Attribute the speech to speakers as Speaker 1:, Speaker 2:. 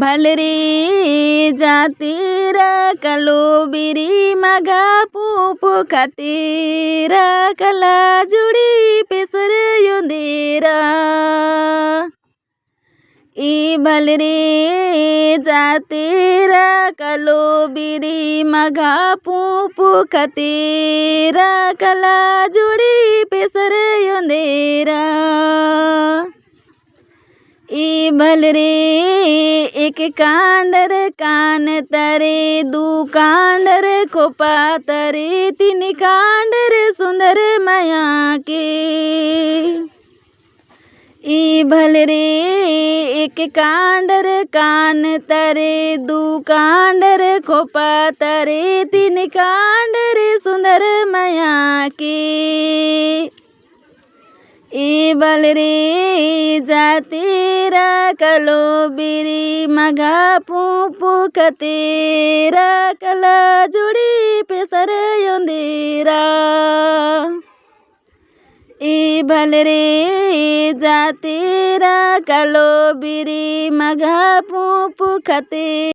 Speaker 1: भलरे जातिर कलो बिरी मगा पुपु खातिर कला जुडी पेसर युंदेरा ई भलरे जातिर कलो बिरी मगा पुपु खातिर कला जुडी पेसर युंदेरा ई भलरे एक कांडर कान तरे दू कांडर खोपा तरे तीन कांडर सुंदर माया के ई भलरे एक कांडर कान तरे दू कांडर खोपा तरे तीन कांडर सुंदर माया के ई भलरे जातिर कलो बिरी मगा पुपु खातिर कला जुडी पेसर युंदेरा ई भलरे जातिर कलो बिरी मगा पुपु खातिर